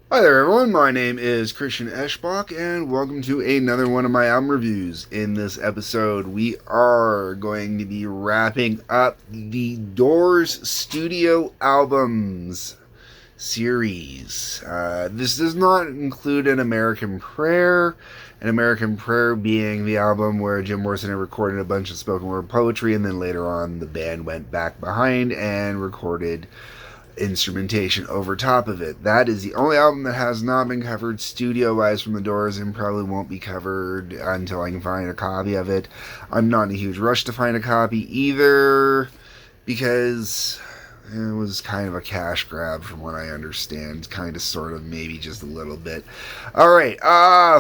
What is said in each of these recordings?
Hi there, everyone. My name is Christian Eschbach, and welcome to another one of my album reviews. In this episode, we are going to be wrapping up the Doors studio albums series. This does not include An American Prayer. An American Prayer being the album where Jim Morrison had recorded a bunch of spoken word poetry, and then later on the band went back behind and recorded instrumentation over top of it. That is the only album that has not been covered studio wise from the Doors and probably won't be covered until I can find a copy of it. I'm not in a huge rush to find a copy either because it was kind of a cash grab from what I understand. Kind of, sort of, maybe just a little bit. Alright,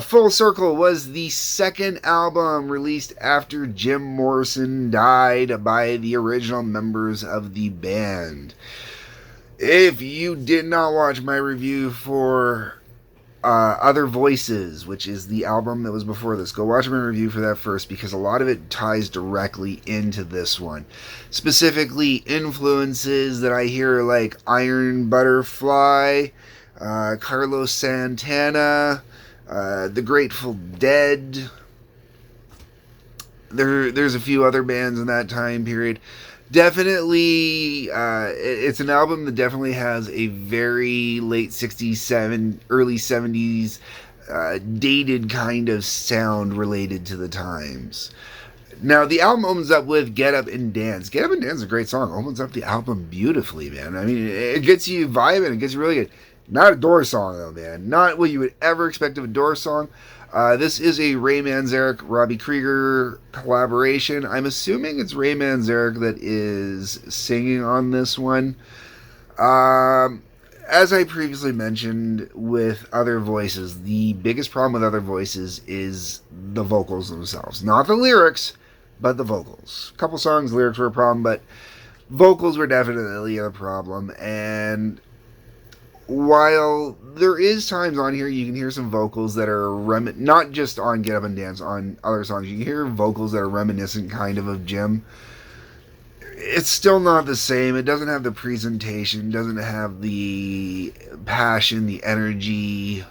Full Circle was the second album released after Jim Morrison died by the original members of the band. If you did not watch my review for Other Voices, which is the album that was before this, go watch my review for that first because a lot of it ties directly into this one. Specifically, influences that I hear like Iron Butterfly, Carlos Santana, The Grateful Dead. There's a few other bands in that time period. Definitely, it's an album that definitely has a very late 67, early 70s dated kind of sound related to the times. Now, the album opens up with Get Up and Dance. Get Up and Dance is a great song. Opens up the album beautifully, man. I mean, it gets you vibing. It gets you really good. Not a Doors song, though, man. Not what you would ever expect of a Doors song. This is a Ray Manzarek, Robbie Krieger collaboration. I'm assuming it's Ray Manzarek that is singing on this one. As I previously mentioned with Other Voices, the biggest problem with Other Voices is the vocals themselves. Not the lyrics, but the vocals. A couple songs, lyrics were a problem, but vocals were definitely a problem. And while there is times on here you can hear some vocals that are not just on Get Up and Dance, on other songs, you can hear vocals that are reminiscent kind of Jim. It's still not the same. It doesn't have the presentation, doesn't have the passion, the energy,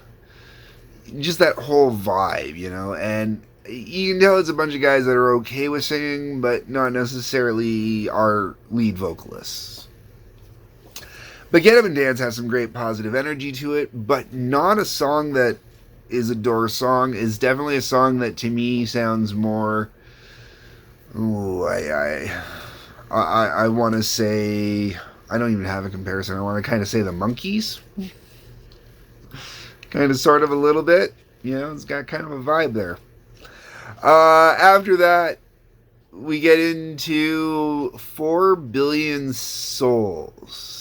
just that whole vibe, you know. And you can tell it's a bunch of guys that are okay with singing, but not necessarily are lead vocalists. But Get Up and Dance has some great positive energy to it, but not a song that is a Doors song. Is definitely a song that to me sounds more. Ooh, I want to say. I don't even have a comparison. I want to kind of say the Monkees. Kind of, sort of, a little bit. You know, it's got kind of a vibe there. After that, we get into 4 Billion Souls.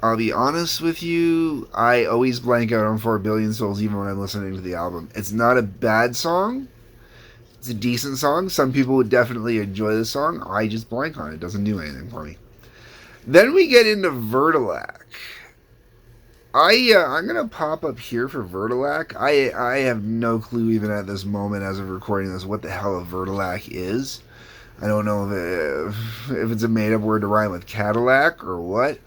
I'll be honest with you, I always blank out on 4 Billion Souls even when I'm listening to the album. It's not a bad song. It's a decent song. Some people would definitely enjoy the song. I just blank on it. It doesn't do anything for me. Then we get into Vertilac. I'm going to pop up here for Vertilac. I have no clue even at this moment as of recording this what the hell a Vertilac is. I don't know if it's a made-up word to rhyme with Cadillac or what.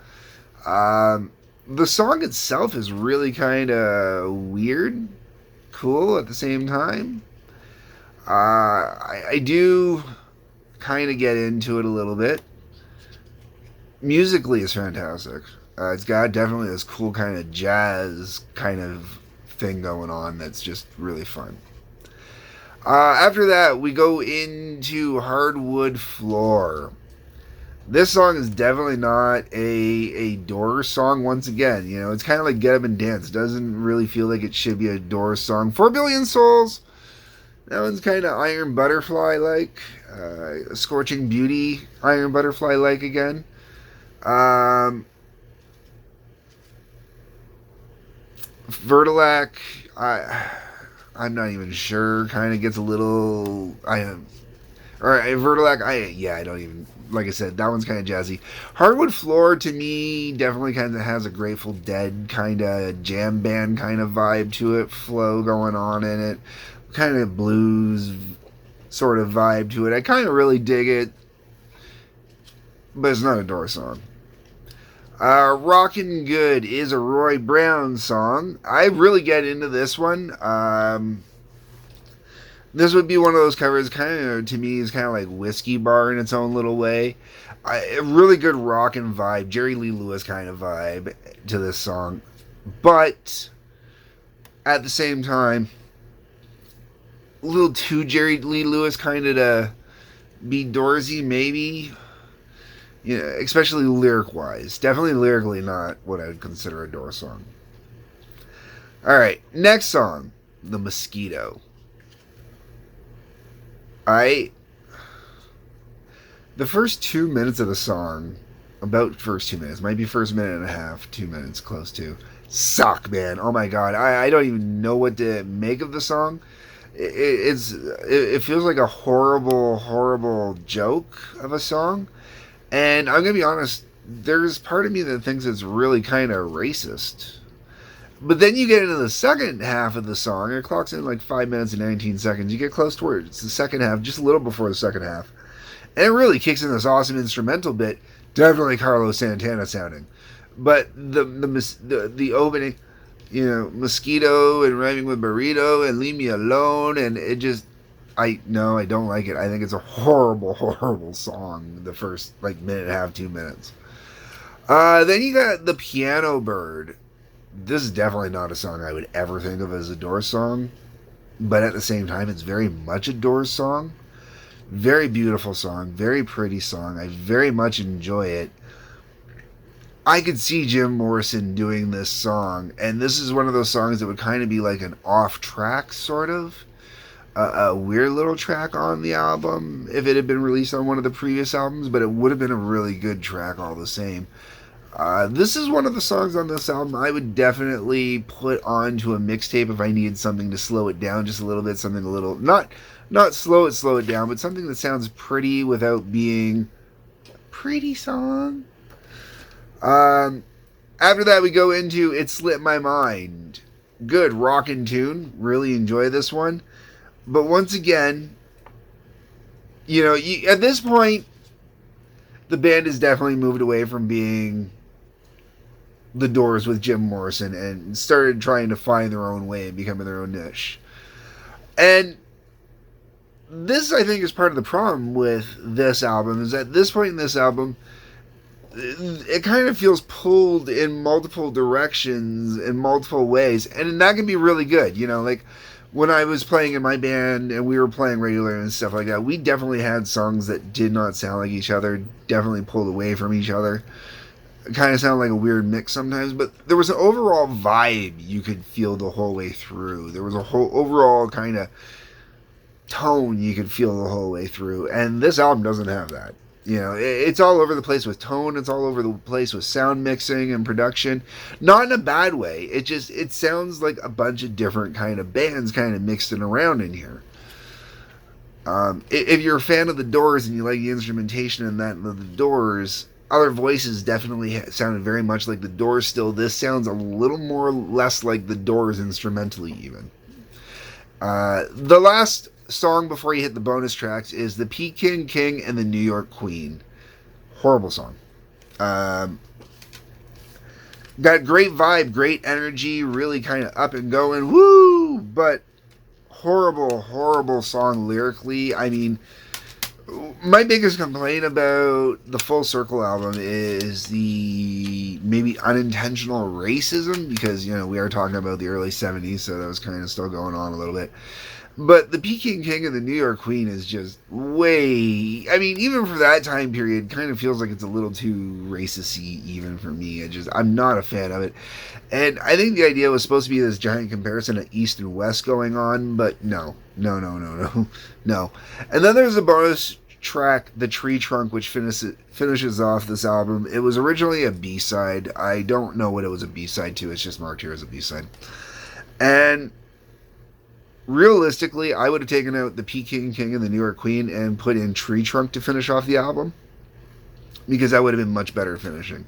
The song itself is really kind of weird, cool at the same time. I do kind of get into it a little bit. Musically, it's fantastic. It's got definitely this cool kind of jazz kind of thing going on that's just really fun. After that, we go into Hardwood Floor. This song is definitely not a Doors song once again. You know, it's kind of like Get Up and Dance. It doesn't really feel like it should be a Doors song. 4 Billion Souls, that one's kind of Iron Butterfly-like. Scorching Beauty, Iron Butterfly-like again. Vertilac, I'm not even sure. Kind of gets a little... Vertilac, I don't even, like I said, that one's kind of jazzy. Hardwood Floor, to me, definitely kind of has a Grateful Dead kind of jam band kind of vibe to it, flow going on in it, kind of blues sort of vibe to it. I kind of really dig it, but it's not a Doors song. Rockin Good is a Roy Brown song. I really get into this one. This would be one of those covers, kind of, to me, is kind of like Whiskey Bar in its own little way. A really good rockin' vibe, Jerry Lee Lewis kind of vibe to this song. But at the same time, a little too Jerry Lee Lewis kind of to be Doorsy, maybe. You know, especially lyric wise. Definitely lyrically not what I would consider a Doors song. Alright, next song, The Mosquito. The first 2 minutes of the song, about first 2 minutes, might be first minute and a half, 2 minutes, close to, suck, man. Oh my god, I don't even know what to make of the song. It feels like a horrible joke of a song. And I'm going to be honest, there's part of me that thinks it's really kind of racist. But then you get into the second half of the song, it clocks in like 5 minutes and 19 seconds. You get close towards the second half, just a little before the second half. And it really kicks in this awesome instrumental bit, definitely Carlos Santana sounding. But the opening, you know, mosquito and rhyming with burrito and leave me alone, and it just, I don't like it. I think it's a horrible song. The first like minute and a half, 2 minutes. Then you got The Piano Bird. This is definitely not a song I would ever think of as a Doors song, but at the same time, it's very much a Doors song. Very beautiful song, very pretty song. I very much enjoy it. I could see Jim Morrison doing this song, and this is one of those songs that would kind of be like an off-track, sort of. A weird little track on the album if it had been released on one of the previous albums, but it would have been a really good track all the same. This is one of the songs on this album I would definitely put onto a mixtape if I needed something to slow it down just a little bit, something a little, not slow it down, but something that sounds pretty without being a pretty song. After that we go into It Slit My Mind. Good rockin' tune, really enjoy this one. But once again, you know, at this point, the band has definitely moved away from being the Doors with Jim Morrison and started trying to find their own way and becoming their own niche. And this, I think, is part of the problem with this album, is at this point in this album, it kind of feels pulled in multiple directions in multiple ways, and that can be really good. You know, like when I was playing in my band and we were playing regular and stuff like that, we definitely had songs that did not sound like each other, definitely pulled away from each other. It kind of sounded like a weird mix sometimes, but there was an overall vibe you could feel the whole way through. There was a whole overall kind of tone you could feel the whole way through, and this album doesn't have that. You know, it's all over the place with tone. It's all over the place with sound mixing and production. Not in a bad way. It sounds like a bunch of different kind of bands kind of mixed around in here. If you're a fan of the Doors and you like the instrumentation and that of the Doors, Other Voices definitely sounded very much like the Doors still. This sounds a little more or less like the Doors instrumentally even. The last song before you hit the bonus tracks is The Peking King and the New York Queen. Horrible song. Got great vibe, great energy, really kind of up and going, woo! But horrible song lyrically. I mean, my biggest complaint about the Full Circle album is the maybe unintentional racism, because, you know, we are talking about the early 70s, so that was kind of still going on a little bit. But the Peking King and the New York Queen is just way... I mean, even for that time period, kind of feels like it's a little too racist-y even for me. I'm not a fan of it. And I think the idea was supposed to be this giant comparison of East and West going on, but no. And then there's a bonus track, The Tree Trunk, which finishes off this album. It was originally a B-side. I don't know what it was a B-side to. It's just marked here as a B-side. And realistically, I would have taken out the Peking King and the New York Queen and put in Tree Trunk to finish off the album, because that would have been much better finishing.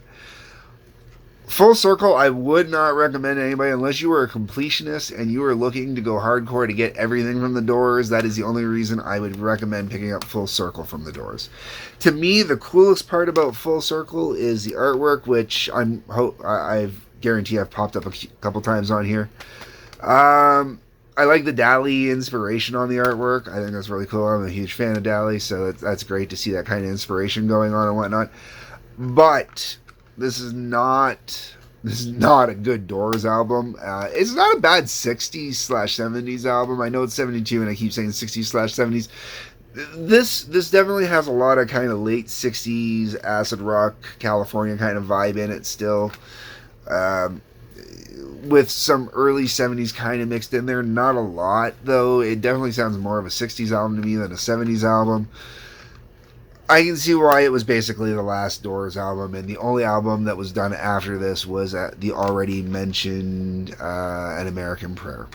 Full Circle, I would not recommend anybody unless you are a completionist and you are looking to go hardcore to get everything from the Doors. That is the only reason I would recommend picking up Full Circle from the Doors. To me, the coolest part about Full Circle is the artwork, which I guarantee I've popped up a couple times on here. I like the Dali inspiration on the artwork. I think that's really cool. I'm a huge fan of Dali, so that's great to see that kind of inspiration going on and whatnot. But this is not a good Doors album. It's not a bad 60s/70s album. I know it's 72 and I keep saying 60s/70s. This definitely has a lot of kind of late 60s acid rock California kind of vibe in it still. Um, with some early 70s kind of mixed in there. Not a lot, though. It definitely sounds more of a 60s album to me than a 70s album. I can see why it was basically the last Doors album, and the only album that was done after this was the already mentioned An American Prayer.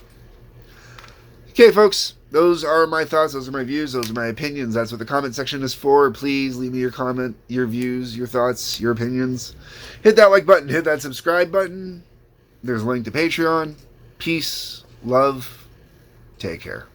Okay, folks, those are my thoughts, those are my views, those are my opinions. That's what the comment section is for. Please leave me your comment, your views, your thoughts, your opinions. Hit that like button, hit that subscribe button. There's a link to Patreon. Peace, love, take care.